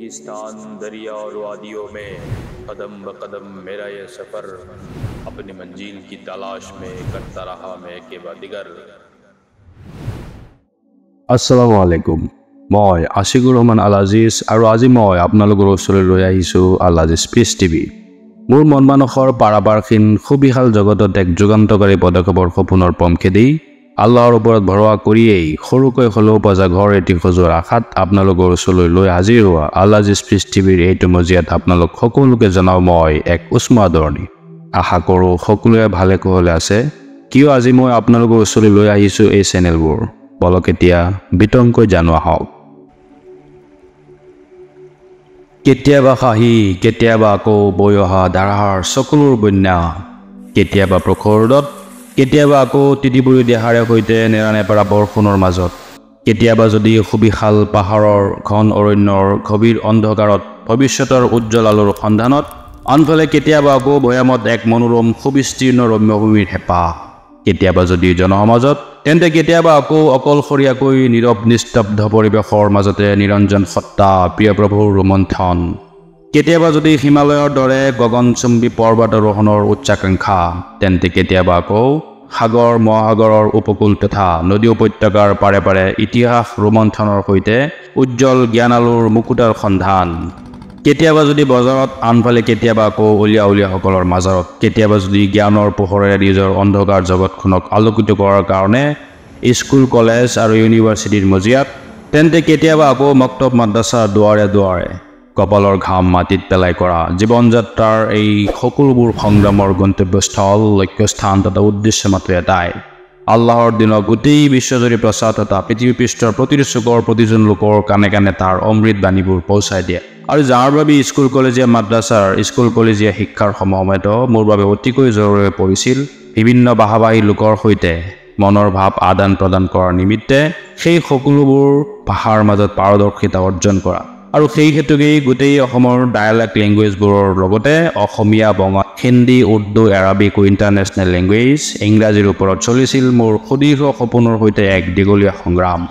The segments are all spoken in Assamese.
रेगिस्तान दरिया और वादियों में कदम ब कदम मेरा ये सफ़र अपनी मंजिल की तलाश में करता रहा मैं के बादिगर। আসসালামু আলাইকুম। মই আশিকুৰ ৰহমান আল আজিজ আৰু আজি মই আপোনালোকৰ ওচৰলৈ লৈ আহিছোঁ আল আজিজ পিচ টিভি। মোৰ মন মানসৰ পাৰাবাৰখিন সুবিশাল জগতত এক যুগান্তকাৰী পদক্ষেপৰ সপোনৰ পম খেদি আল্লাহৰ ওপৰত ভৰসা কৰিয়েই সৰুকৈ হ'লেও পজা ঘৰ এটি সজোৱাৰ আশাত আপোনালোকৰ ওচৰলৈ লৈ হাজিৰ হোৱা আল আজিজ পিচ টিভিৰ এইটো মজিয়াত আপোনালোক সকলোকে জনাওঁ মই এক উষ্ম আদৰণি। আশা কৰোঁ সকলোৱে ভালে কুশলে আছে, কিয় আজি মই আপোনালোকৰ ওচৰলৈ লৈ আহিছোঁ এই চেনেলবোৰ। বলক এতিয়া বিতংকৈ জানোৱা হওক। কেতিয়াবা হাঁহি কেতিয়াবা আকৌ বৈ অহা ধাৰাহাৰ চকুলোৰ বন্যা, কেতিয়াবা প্ৰখৰ ৰ'দত কেতিয়াবা আকৌ তিতিবুৰি দেহাৰে সৈতে নেৰানেপেৰা বৰষুণৰ মাজত, কেতিয়াবা যদি সুবিশাল পাহাৰৰ ঘন অৰণ্যৰ গভীৰ অন্ধকাৰত ভৱিষ্যতৰ উজ্জ্বল আলোৰ সন্ধানত, আনফালে কেতিয়াবা আকৌ ভৈয়ামত এক মনোৰম সুবিস্তীৰ্ণ ৰম্যভূমিৰ হেঁপাহ, কেতিয়াবা যদি জনসমাজত তেন্তে কেতিয়াবা আকৌ অকলশৰীয়াকৈ নীৰৱ নিস্তব্ধ পৰিৱেশৰ মাজতে নিৰঞ্জন সত্তা প্ৰিয় প্ৰভুৰ ৰোমন্থন, কেতিয়াবা যদি হিমালয়ৰ দৰে গগনচুম্বী পৰ্বত আৰোহণৰ উচ্চাকাংক্ষা, তেন্তে কেতিয়াবা আকৌ সাগৰ মহাসাগৰৰ উপকূল তথা নদী উপত্যকাৰ পাৰে পাৰে ইতিহাস ৰোমন্থনৰ সৈতে উজ্জ্বল জ্ঞানালোৰ মুকুতাৰ সন্ধান, কেতিয়াবা যদি বজাৰত আনফালে কেতিয়াবা আকৌ উলিয়াসকলৰ মাজত, কেতিয়াবা যদি জ্ঞানৰ পোহৰেৰে নিজৰ অন্ধকাৰ জগতখনক আলোকিত কৰাৰ কাৰণে স্কুল কলেজ আৰু ইউনিভাৰ্চিটিৰ মজিয়াত, তেন্তে কেতিয়াবা আকৌ মক্তব মাদ্ৰাছাৰ দুৱাৰে দুৱাৰে কপালৰ ঘাম মাটিত পেলাই কৰা জীৱন যাত্ৰাৰ এই সকলোবোৰ সংগ্ৰামৰ গন্তব্যস্থল লক্ষ্যস্থান তথা উদ্দেশ্য মাত্ৰ এটাই, আল্লাহৰ দিনৰ গোটেই বিশ্বজুৰি প্ৰচাৰ তথা পৃথিৱী পৃষ্ঠৰ প্ৰতিটো চুকৰ প্ৰতিজন লোকৰ কাণে কাণে তাৰ অমৃত বাণীবোৰ পৌঁছাই দিয়ে। আৰু যাৰ বাবে স্কুল কলেজীয়া মাদ্ৰাছাৰ স্কুল কলেজীয়া শিক্ষাৰ সময়ত মোৰ বাবে অতিকৈ জৰুৰী হৈ পৰিছিল বিভিন্ন ভাষাভাষী লোকৰ সৈতে মনৰ ভাৱ আদান প্ৰদান কৰাৰ নিমিত্তে সেই সকলোবোৰ ভাষাৰ মাজত পাৰদৰ্শিতা অৰ্জন কৰা। আৰু সেই হেতুকেই গোটেই অসমৰ ডায়ালেক্ট লেংগুৱেজবোৰৰ লগতে Asomiya Bangali Hindi Urdu Arabic international language ইংৰাজীৰ ওপৰত চলিছিল মোৰ সুদীৰ্ঘ সপোনৰ সৈতে এক দীঘলীয়া সংগ্ৰাম।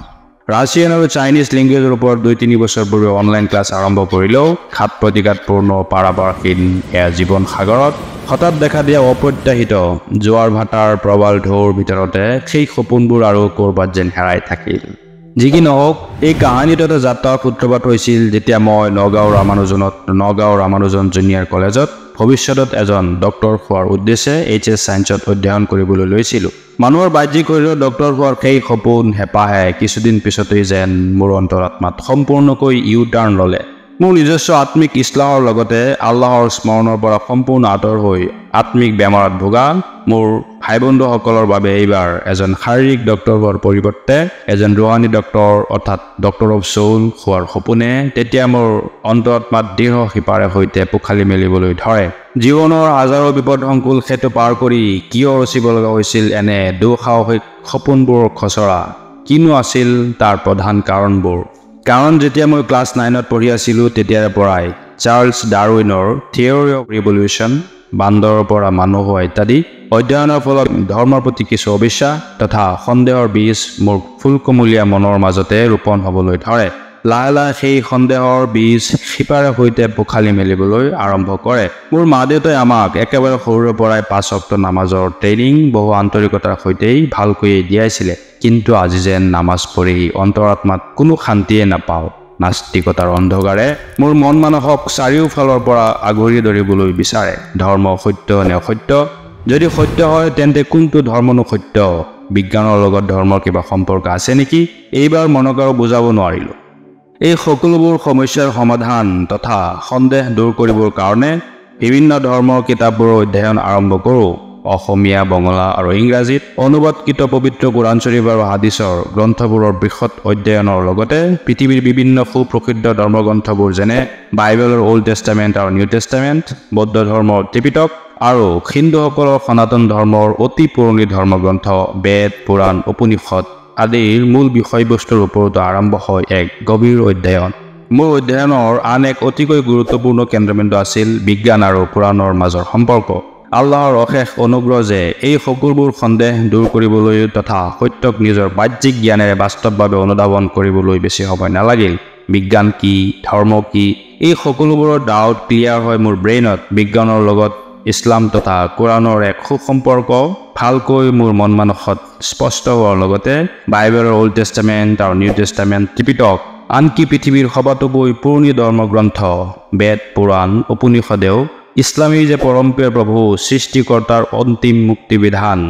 ৰাছিয়ান আৰু চাইনিজ লেংগুৱেজৰ ওপৰত 2-3 বছৰ পূৰ্বে অনলাইন ক্লাছ আৰম্ভ কৰিলেও ঘাত প্ৰতিঘাতপূৰ্ণ পাৰাবাৰহীন এয়া জীৱন সাগৰত হঠাৎ দেখা দিয়া অপ্ৰত্যাশিত জোৱাৰ ভাটাৰ প্ৰবল ঢৌৰ ভিতৰতে সেই সপোনবোৰ আৰু ক'ৰবাত যেন হেৰাই থাকিল। যি কি নহওক, এই কাহিনীটো এটা যাত্ৰাৰ সূত্ৰপাত হৈছিল যেতিয়া মই নগাঁও ৰামানুজন জুনিয়ৰ কলেজত ভৱিষ্যতত এজন ডক্টৰ হোৱাৰ উদ্দেশ্যে HS ছায়েন্সত অধ্যয়ন কৰিবলৈ লৈছিলোঁ। মানুহৰ বাহ্যিক শৰীৰত ডক্টৰ হোৱাৰ সেই সপোন হেঁপাহে কিছুদিন পিছতেই যেন মোৰ অন্তৰাত্মাত সম্পূৰ্ণকৈ টাৰ্ণ ল'লে। মোৰ নিজস্ব আত্মিক ইছলাহৰ লগতে আল্লাহৰ স্মৰণৰ পৰা সম্পূৰ্ণ আঁতৰ হৈ আত্মিক বেমাৰত ভোগা মোৰ ভাই বন্ধুসকলৰ বাবে এইবাৰ এজন শাৰীৰিক ডক্টৰ হোৱাৰ পৰিৱৰ্তে এজন ৰুহানী ডক্টৰ অৰ্থাৎ ডক্টৰ অফ চৌল হোৱাৰ সপোনে তেতিয়া মোৰ অন্তৰাত্মাত দৃঢ় শিপাৰে সৈতে পোখালি মেলিবলৈ ধৰে। জীৱনৰ হাজাৰো বিপদসংকুল সেতু পাৰ কৰি কিয় ৰচিব লগা হৈছিল এনে দুঃসাহসিক সপোনবোৰৰ খচৰা, কিনো আছিল তাৰ প্ৰধান কাৰণবোৰ। কাৰণ যেতিয়া মই ক্লাছ 9ত পঢ়ি আছিলোঁ তেতিয়াৰ পৰাই চাৰ্লছ ডাৰউইনৰ থিয়ৰী অফ ৰিভলিউশ্যন, বান্দৰৰ পৰা মানুহ হোৱা ইত্যাদি অধ্যয়নৰ ফলত ধৰ্মৰ প্ৰতি কিছু অবিশ্বাস তথা সন্দেহৰ বীজ মোৰ ফুলকমলীয়া মনৰ মাজতে ৰোপণ হ'বলৈ ধৰে। লাহে লাহে সেই সন্দেহৰ বীজ শিপাৰে সৈতে পোখালি মেলিবলৈ আৰম্ভ কৰে। মোৰ মা দেউতাই আমাক একেবাৰে সৰুৰে পৰাই 5 ওয়াক্ত নামাজৰ ট্ৰেইনিং বহু আন্তৰিকতাৰ সৈতেই ভালকৈ দিয়াইছিলে, কিন্তু আজি যেন নামাজ পঢ়ি অন্তৰাত্মাত কোনো শান্তিয়ে নাপাওঁ। নাস্তিকতাৰ অন্ধকাৰে মোৰ মন মানসক চাৰিওফালৰ পৰা আগুৰি ধৰিবলৈ বিচাৰে। ধৰ্ম সত্য নে অসত্য? যদি সত্য হয় তেন্তে কোনটো ধৰ্মনো সত্য? বিজ্ঞানৰ লগত ধৰ্মৰ কিবা সম্পৰ্ক আছে নেকি? এইবাৰ মনক আৰু বুজাব নোৱাৰিলোঁ। এই সকলোবোৰ সমস্যাৰ সমাধান তথা সন্দেহ দূৰ কৰিবৰ কাৰণে বিভিন্ন ধৰ্মৰ কিতাপবোৰৰ অধ্যয়ন আৰম্ভ কৰোঁ। অসমীয়া, বঙলা আৰু ইংৰাজীত অনুবাদকৃত পবিত্ৰ কোৰাণ শৰীফ আৰু হাদিছৰ গ্ৰন্থবোৰৰ বৃহৎ অধ্যয়নৰ লগতে পৃথিৱীৰ বিভিন্ন সুপ্ৰসিদ্ধ ধৰ্মগ্ৰন্থবোৰ যেনে বাইবেলৰ অল্ড টেষ্টামেণ্ট আৰু নিউ টেষ্টামেণ্ট, বৌদ্ধ ধৰ্মৰ ত্ৰিপিটক আৰু হিন্দুসকলৰ সনাতন ধৰ্মৰ অতি পুৰণি ধৰ্মগ্ৰন্থ বেদ, পুৰাণ, উপনিষদ আদিৰ মূল বিষয়বস্তুৰ ওপৰতো আৰম্ভ হয় এক গভীৰ অধ্যয়ন। মোৰ অধ্যয়নৰ আন এক অতিকৈ গুৰুত্বপূৰ্ণ কেন্দ্ৰবিন্দু আছিল বিজ্ঞান আৰু পুৰাণৰ মাজৰ সম্পৰ্ক। আল্লাহৰ অশেষ অনুগ্ৰহ যে এই সকলোবোৰ সন্দেহ দূৰ কৰিবলৈ তথা সত্যক নিজৰ বাহ্যিক জ্ঞানেৰে বাস্তৱভাৱে অনুধাৱন কৰিবলৈ বেছি সময় নালাগিল। বিজ্ঞান কি, ধৰ্ম কি, এই সকলোবোৰৰ ডাউট ক্লিয়াৰ হয় মোৰ ব্ৰেইনত বিজ্ঞানৰ লগত ইছলাম তথা কোৰাণৰ এক সুসম্পৰ্ক ভালকৈ মোৰ মন মানসত স্পষ্ট হোৱাৰ লগতে বাইবেলৰ অল্ড টেষ্টামেণ্ট আৰু নিউ টেষ্টামেণ্ট ত্ৰিপিটক আনকি পৃথিৱীৰ সবাতোকৈ পুৰণি ধৰ্মগ্ৰন্থ বেদ পুৰাণ উপনিষদেও ইছলামী যে পৰমপ্ৰিয় প্ৰভু সৃষ্টিকৰ্তাৰ অন্তিম মুক্তিবিধান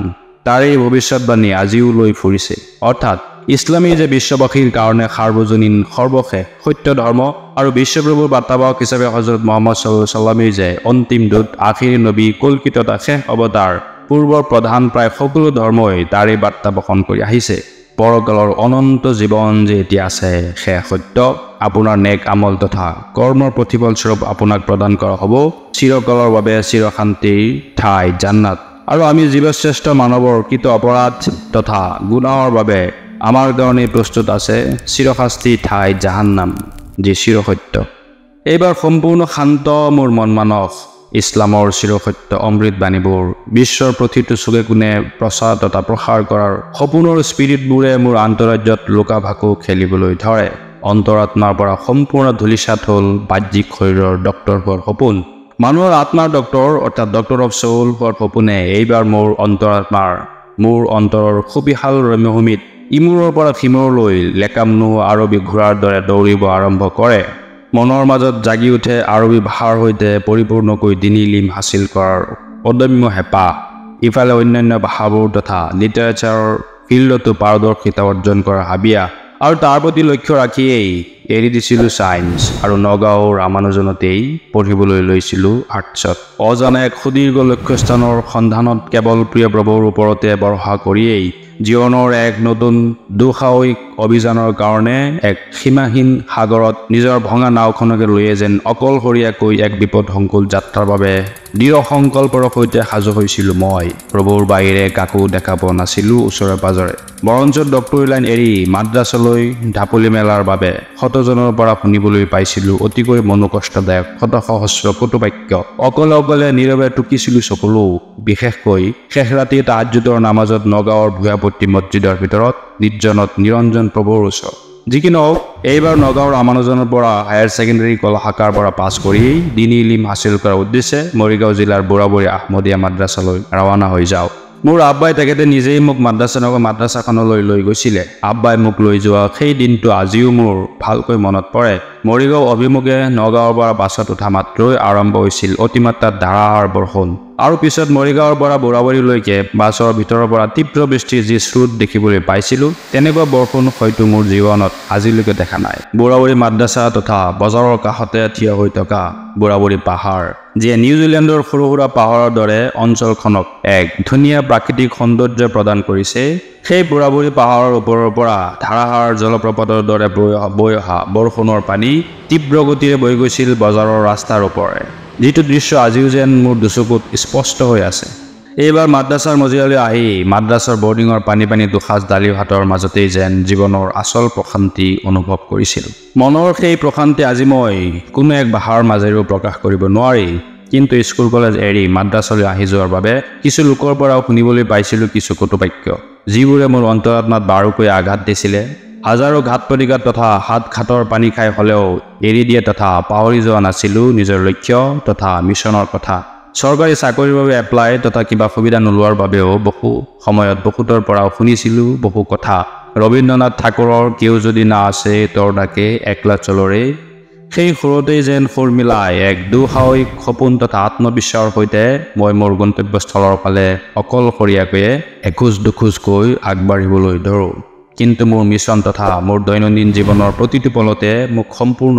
তাৰে ভৱিষ্যতবাণী আজিও লৈ ফুৰিছে অৰ্থাৎ ইছলামী যে বিশ্ববাসীৰ কাৰণে সাৰ্বজনীন সৰ্বশেষ সত্য ধৰ্ম আৰু বিশ্বপ্ৰভুৰ বাৰ্তাবাহক হিচাপে হজৰত মুহাম্মদ সাল্লাল্লাহু আলাইহি ওয়াসাল্লামে যে অন্তিম দূত আখিৰি নবী কল্পিত শেষ অৱতাৰ পূৰ্বৰ প্ৰধান প্ৰায় সকলো ধৰ্মই তাৰে বাৰ্তা বহন কৰি আহিছে পৰকালৰ অনন্ত জীৱন যে এতিয়া আছে সেয়া সত্য আপোনাৰ নেক আমল তথা কৰ্মৰ প্ৰতিফল স্বৰূপ আপোনাক প্ৰদান কৰা হ'ব চিৰকালৰ বাবে চিৰশান্তিৰ ঠাই জান্নাত আৰু আমি জীৱশ্ৰেষ্ঠ মানৱৰ কৃত অপৰাধ তথা গুনাহৰ বাবে আমাৰ কাৰণে প্ৰস্তুত আছে চিৰশাস্তি ঠাই জাহান্নাম যি চিৰসত্য এইবাৰ সম্পূৰ্ণ শান্ত মোৰ মন মানস ইছলামৰ চিৰসত্য অমৃত বাণীবোৰ বিশ্বৰ প্ৰতিটো চুকে কোণে প্ৰচাৰ তথা প্ৰসাৰ কৰাৰ সপোনৰ স্পিৰিটবোৰে মোৰ আন্তৰাজ্যত লুকাভাকু খেলিবলৈ ধৰে অন্তৰাত্মাৰ পৰা সম্পূৰ্ণ ধূলিসাৎ হ'ল বাহ্যিক শৰীৰৰ ডক্টৰ হোৱাৰ সপোন মানুহৰ আত্মাৰ ডক্টৰ অৰ্থাৎ ডক্টৰ অফ চৌল হোৱাৰ সপোনে এইবাৰ মোৰ অন্তৰাত্মাৰ মোৰ অন্তৰৰ সুবিশাল ৰম্যভূমিত ইমূৰৰ পৰা সিমূৰলৈ লেকামনো আৰবী ঘোঁৰাৰ দৰে দৌৰিব আৰম্ভ কৰে মনৰ মাজত জাগি উঠে আৰবী ভাষাৰ সৈতে পৰিপূৰ্ণকৈ দিনী ইলম হাচিল কৰাৰ অদম্য হেঁপাহ ইফালে অন্যান্য ভাষাবোৰ তথা লিটাৰেচাৰৰ ফিল্ডতো পাৰদৰ্শিতা অৰ্জন কৰাৰ হাবিয়া আৰু তাৰ প্ৰতি লক্ষ্য ৰাখিয়েই এৰি দিছিলোঁ ছায়েন্স আৰু নগাঁৱৰ ৰামানুজনতেই পঢ়িবলৈ লৈছিলোঁ আৰ্টছত অজানা এক সুদীৰ্ঘ লক্ষ্যস্থানৰ সন্ধানত কেৱল প্ৰিয় প্ৰভুৰ ওপৰতে ভৰসা কৰিয়েই জীৱনৰ এক নতুন দুঃসাহসিক অভিযানৰ কাৰণে এক সীমাহীন সাগৰত নিজৰ ভঙা নাওখনকে লৈয়ে যেন অকলশৰীয়াকৈ এক বিপদসংকুল যাত্ৰাৰ বাবে দৃঢ় সংকল্পৰ সৈতে সাজু হৈছিলোঁ মই প্ৰভুৰ বাহিৰে কাকো দেখা পোৱা নাছিলোঁ ওচৰে পাজৰে বৰঞ্চ ডক্টৰী লাইন এৰি মাদ্ৰাছালৈ ঢাপলি মেলাৰ বাবে শতজনৰ পৰা শুনিবলৈ পাইছিলোঁ অতিকৈ মনোকষ্টদায়ক শত সহস্ৰ কটুবাক্য অকলে নীৰৱে টুকিছিলোঁ চকুলো বিশেষকৈ শেষ ৰাতি তাহাজ্জুদৰ নামাজত নগাঁৱৰ ভূঞাপট্টি মছজিদৰ ভিতৰত নিৰ্জনত নিৰঞ্জন প্ৰভুৰ ওচৰত যি কি নহওক এইবাৰ নগাঁৱৰ ৰামানুজনৰ পৰা হায়াৰ ছেকেণ্ডেৰী কলা শাখাৰ পৰা পাছ কৰি দিনী ইলম হাচিল কৰাৰ উদ্দেশ্যে মৰিগাঁও জিলাৰ বুঢ়াবুঢ়ী আহমদীয়া মাদ্ৰাছালৈ ৰাওনা হৈ যাওঁ মোৰ আব্বাই তেখেতে নিজেই মোক মাদ্ৰাছাখনলৈ লৈ গৈছিলে আব্বাই মোক লৈ যোৱা সেই দিনটো আজিও মোৰ ভালকৈ মনত পৰে মৰিগাঁও অভিমুখে নগাঁৱৰ পৰা বাছত উঠা মাত্ৰই আৰম্ভ হৈছিল অতিমাত্ৰাত ধাৰাসাৰ বৰষুণ আৰু পিছত মৰিগাঁৱৰ পৰা বুঢ়াবুঢ়ীলৈকে বাছৰ ভিতৰৰ পৰা তীব্ৰ বৃষ্টিৰ যি স্ৰোত দেখিবলৈ পাইছিলোঁ তেনেকুৱা বৰষুণ হয়তো মোৰ জীৱনত আজিলৈকে দেখা নাই বুঢ়াবুঢ়ী মাদ্ৰাছা তথা বজাৰৰ কাষতে থিয় হৈ থকা বুঢ়াবুঢ়ী পাহাৰ যিয়ে নিউজিলেণ্ডৰ সৰু সুৰা পাহাৰৰ দৰে অঞ্চলখনক এক ধুনীয়া প্ৰাকৃতিক সৌন্দৰ্য প্ৰদান কৰিছে সেই বুঢ়াবুঢ়ী পাহাৰৰ ওপৰৰ পৰা ধাৰাসাৰ জলপ্ৰপাতৰ দৰে বৈ অহা বৰষুণৰ পানী তীব্ৰ গতিৰে বৈ গৈছিল বজাৰৰ ৰাস্তাৰ ওপৰে যিটো দৃশ্য আজিও যেন মোৰ দুচকুত স্পষ্ট হৈ আছে এইবাৰ মাদ্ৰাছাৰ মজিয়ালৈ আহি মাদ্ৰাছাৰ বৰ্ডিঙৰ পানী দুসাঁজ দালি ভাতৰ মাজতেই যেন জীৱনৰ আচল প্ৰশান্তি অনুভৱ কৰিছিলোঁ মনৰ সেই প্ৰশান্তি আজি মই কোনো এক ভাষাৰ মাজেৰেও প্ৰকাশ কৰিব নোৱাৰি কিন্তু স্কুল কলেজ এৰি মাদ্ৰাছালৈ আহি যোৱাৰ বাবে কিছু লোকৰ পৰাও শুনিবলৈ পাইছিলোঁ কিছু কটুবাক্য যিবোৰে মোৰ অন্তৰাত্মাত বাৰুকৈ আঘাত দিছিলে হাজাৰো ঘাত প্ৰতিঘাত তথা হাত ঘাটৰ পানী খাই হ'লেও এৰি দিয়ে তথা পাহৰি যোৱা নাছিলোঁ নিজৰ লক্ষ্য তথা মিছনৰ কথা চৰকাৰী চাকৰিৰ বাবে এপ্লাই তথা কিবা সুবিধা নোলোৱাৰ বাবেও বহু সময়ত বহুতৰ পৰাও শুনিছিলোঁ বহু কথা ৰবীন্দ্ৰনাথ ঠাকুৰৰ কেউ যদি না আছে তোৰ ডাকে একলা চলৰে সেই সুৰতেই যেন সুৰ মিলাই এক দুঃসাহসিক সপোন তথা আত্মবিশ্বাসৰ সৈতে মই মোৰ গন্তব্যস্থলৰ ফালে অকলশৰীয়াকৈ এখোজ দুখোজকৈ আগবাঢ়িবলৈ ধৰোঁ কিন্তু মোৰ মিছন তথা মোৰ দৈনন্দিন জীৱনৰ প্ৰতিটো পলতে মোক সম্পূৰ্ণ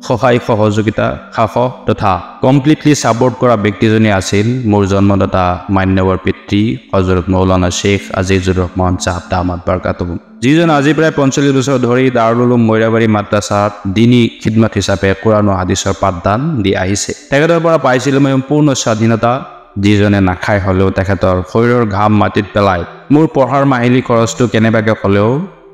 সহায় সহযোগিতা সাহস তথা কমপ্লিটলি ছাপোৰ্ট কৰা ব্যক্তিজনে আছিল মোৰ জন্মদাতা মান্যবৰ পিতৃ হজৰত মৌলানা শ্বেখ আজিজুৰ ৰহমান চাহাব দামাত বাৰকাতুহু যিজন আজি প্ৰায় ৪৫ বছৰ ধৰি দাৰুল উলুম মৈৰাবাৰী মাদ্ৰাছাত দিনী খিদমত হিচাপে কোৰাণ আৰু হাদিছৰ পাঠদান দি আহিছে তেখেতৰ পৰা পাইছিলোঁ মই সম্পূৰ্ণ স্বাধীনতা যিজনে নাখাই হ'লেও তেখেতৰ শৰীৰৰ ঘাম মাটিত পেলাই মোৰ পঢ়াৰ মাহিলী খৰচটো কেনেবাকৈ হ'লেও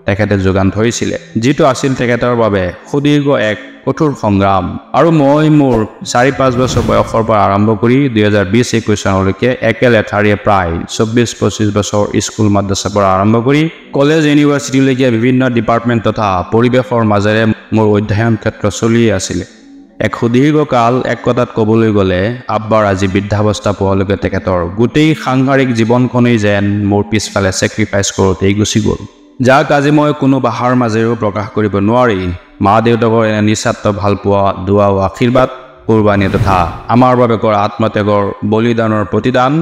তেখেতে যোগান ধৰিছিলে যিটো আছিল তেখেতৰ বাবে সুদীৰ্ঘ এক কঠোৰ সংগ্ৰাম আৰু মই মোৰ ৪-৫ বছৰ বয়সৰ পৰা আৰম্ভ কৰি ২০২০-২১ চনলৈকে একেলেঠাৰিয়ে প্ৰায় ২৪-২৫ বছৰ স্কুল মাদ্ৰাছাৰ পৰা আৰম্ভ কৰি কলেজ ইউনিভাৰ্চিটিলৈকে বিভিন্ন ডিপাৰ্টমেণ্ট তথা পৰিৱেশৰ মাজেৰে মোৰ অধ্যয়ন ক্ষেত্ৰ চলিয়ে আছিলে এক সুদীৰ্ঘ কাল এক কথাত ক'বলৈ গ'লে আব্বাৰ আজি বৃদ্ধাৱস্থা পোৱালৈকে তেখেতৰ গোটেই সাংসাৰিক জীৱনখনেই যেন মোৰ পিছফালে ছেক্ৰিফাইচ কৰোঁতেই গুচি গ'ল, যাক আজি মই কোনো ভাষাৰ মাজেৰেও প্ৰকাশ কৰিব নোৱাৰি। মা দেউতাকৰ এনে নিস্বাৰ্থ ভালপোৱা, দোৱা ও আশীৰ্বাদ, কোৰবানী তথা আমাৰ বাবে কৰা আত্মত্যাগৰ বলিদানৰ প্ৰতিদান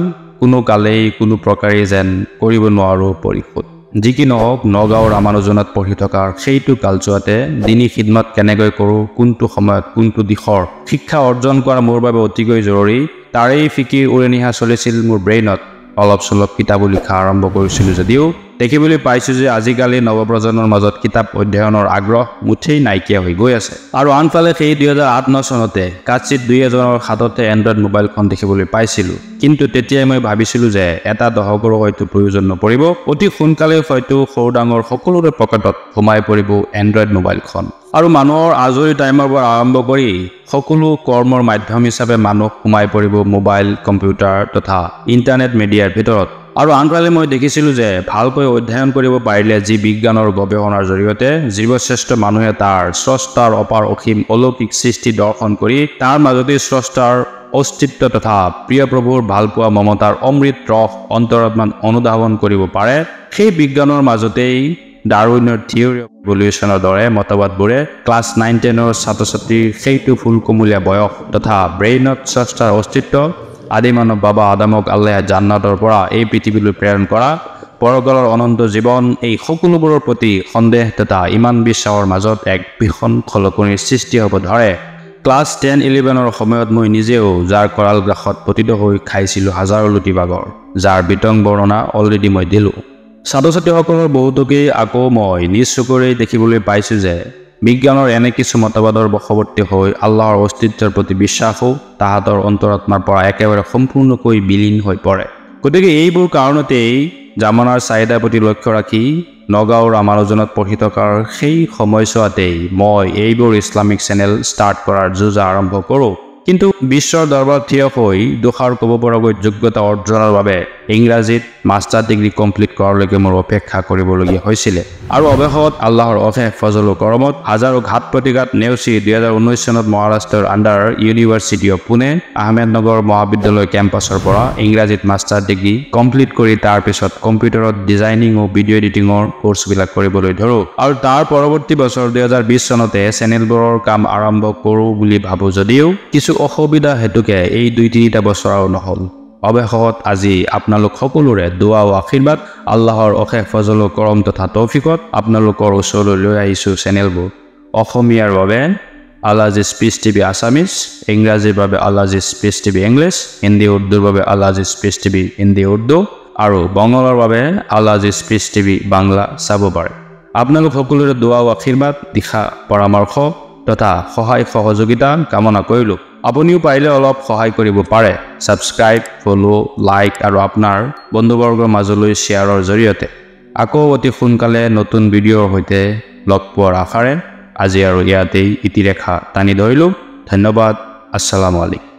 কোনো কালেই কোনো প্ৰকাৰেই যেন কৰিব নোৱাৰোঁ পৰিশোধ। যি কি নহওক, নগাঁৱৰ ৰামানুজনত পঢ়ি থকাৰ সেইটো কালচোৱাতে দিনী খিদমত কেনেকৈ কৰোঁ, কোনটো সময়ত কোনটো দিশৰ শিক্ষা অৰ্জন কৰা মোৰ বাবে অতিকৈ জৰুৰী, তাৰেই ফিকিৰ উৰণিহা চলিছিল মোৰ ব্ৰেইনত। অলপ চলপ কিতাপো লিখা আৰম্ভ কৰিছিলোঁ যদিও দেখিবলৈ পাইছোঁ যে আজিকালি নৱপ্ৰজন্মৰ মাজত কিতাপ অধ্যয়নৰ আগ্ৰহ মুঠেই নাইকিয়া হৈ গৈ আছে। আৰু আনফালে সেই 2008-9 চনতে কাচিত 2-এজনৰ হাততে এণ্ড্ৰইড মোবাইলখন দেখিবলৈ পাইছিলোঁ। কিন্তু তেতিয়াই মই ভাবিছিলোঁ যে এটা দশকৰো হয়তো প্ৰয়োজন নপৰিব, অতি সোনকালে হয়তো সৰু ডাঙৰ সকলোৰে পকেটত সোমাই পৰিব এণ্ড্ৰইড মোবাইলখন। আৰু মানুহৰ আজৰি টাইমৰ পৰা আৰম্ভ কৰি সকলো কৰ্মৰ মাধ্যম হিচাপে মানুহ সোমাই পৰিব মোবাইল, কম্পিউটাৰ তথা ইণ্টাৰনেট মিডিয়াৰ ভিতৰত। আৰু আনফালে মই দেখিছিলোঁ যে ভালকৈ অধ্যয়ন কৰিব পাৰিলে যি বিজ্ঞানৰ গৱেষণাৰ জৰিয়তে জীৱশ্ৰেষ্ঠ মানুহে তাৰ স্ৰষ্টাৰ অপাৰ অসীম অলৌকিক সৃষ্টি দৰ্শন কৰি তাৰ মাজতেই স্ৰষ্টাৰ অস্তিত্ব তথা প্ৰিয় প্ৰভুৰ ভালপোৱা মমতাৰ অমৃত ৰস অন্তৰাত্মাত অনুধাৱন কৰিব পাৰে, সেই বিজ্ঞানৰ মাজতেই ডাৰউইনৰ থিয়ৰী অফ ইভলিউশ্যনৰ দৰে মতবাদবোৰে ক্লাছ 9-10ৰ ছাত্ৰ ছাত্ৰীৰ সেইটো ফুলকুমলীয়া বয়স তথা ব্ৰেইনত স্ৰষ্টাৰ অস্তিত্ব, আদিমানৱ বাবা আদামক আল্লাহে জান্নাতৰ পৰা এই পৃথিৱীলৈ প্ৰেৰণ কৰা, পৰকালৰ অনন্ত জীৱন, এই সকলোবোৰৰ প্ৰতি সন্দেহ তথা ইমান বিশ্বাসৰ মাজত এক ভীষণ খলকনিৰ সৃষ্টি হ'ব ধৰে। ক্লাছ 10-11ৰ সময়ত মই নিজেও যাৰ কৰাল গ্ৰাসত পতিত হৈ খাইছিলোঁ হাজাৰো লুটিবাগৰ, যাৰ বিতং বৰ্ণনা অলৰেডি মই দিলোঁ। ছাত্ৰ ছাত্ৰীসকলৰ বহুতকেই আকৌ মই নিজ চকুৰেই দেখিবলৈ পাইছোঁ যে বিজ্ঞানৰ এনে কিছু মতবাদৰ বশৱৰ্তী হৈ আল্লাহৰ অস্তিত্বৰ প্ৰতি বিশ্বাসো তাহাঁতৰ অন্তৰাত্মাৰ পৰা একেবাৰে সম্পূৰ্ণকৈ বিলীন হৈ পৰে। গতিকে এইবোৰ কাৰণতেই জামানাৰ চাহিদাৰ প্ৰতি লক্ষ্য ৰাখি নগাঁৱৰ ৰামানুজনত পঢ়ি থকাৰ সেই সময়ছোৱাতেই মই এইবোৰ ইছলামিক চেনেল ষ্টাৰ্ট কৰাৰ যোজা আৰম্ভ কৰোঁ। কিন্তু বিশ্বৰ দৰবাৰত থিয় হৈ দুষাৰ ক'ব পৰাকৈ যোগ্যতা অৰ্জনৰ বাবে ইংৰাজীত মাষ্টাৰ ডিগ্ৰী কমপ্লিট কৰালৈকে মোৰ অপেক্ষা কৰিবলগীয়া হৈছিলে। আৰু অৱশেষত আল্লাহৰ অশেষ ফজল ও কৰমত হাজাৰো ঘাত প্ৰতিঘাত নেওচি 2019 চনত মহাৰাষ্ট্ৰৰ under university of Pune Ahmednagar মহাবিদ্যালয় কেম্পাছৰ পৰা ইংৰাজীত মাষ্টাৰ ডিগ্ৰী কমপ্লিট কৰি তাৰ পিছত কম্পিউটাৰত ডিজাইনিং ও ভিডিঅ' এডিটিঙৰ কোৰ্চবিলাক কৰিবলৈ ধৰোঁ। আৰু তাৰ পৰৱৰ্তী বছৰ 2020 চনতে চেনেলবোৰৰ কাম আৰম্ভ কৰোঁ বুলি ভাবোঁ যদিও কিছু অসুবিধা হেতুকে এই 2-3টা বছৰ আৰু নহ'ল। অৱশেষত আজি আপোনালোক সকলোৰে দোৱা ও আশীৰ্বাদ, আল্লাহৰ অশেষ ফজল ও কৰম তথা তৌফিকত আপোনালোকৰ ওচৰলৈ লৈ আহিছোঁ চেনেলবোৰ। অসমীয়াৰ বাবে আল-আজিজ পিচ টিভি আছামিজ, ইংৰাজীৰ বাবে Al-Aziz piece TV English, Hindi উৰ্দুৰ বাবে আল-আজিজ পিচ টিভি হিন্দী উৰ্দু আৰু বঙালৰ বাবে আল-আজিজ পিচ টিভি বাংলা চাব পাৰে। আপোনালোক সকলোৰে দোৱা ও আশীৰ্বাদ, দিশা পৰামৰ্শ তথা সহায় সহযোগিতা কামনা কৰিলোঁ। আপুনিও পাৰিলে অলপ সহায় কৰিব পাৰে, ছাবস্ক্ৰাইব, ফ'ল', লাইক আৰু আপোনাৰ বন্ধুবৰ্গৰ মাজলৈ শ্বেয়াৰৰ জৰিয়তে। আকৌ অতি সোনকালে নতুন ভিডিঅ'ৰ সৈতে লগ পোৱাৰ আশাৰে আজি আৰু ইয়াতেই ইতিৰেখা টানি ধৰিলোঁ। ধন্যবাদ। আসসালামু আলাইকুম।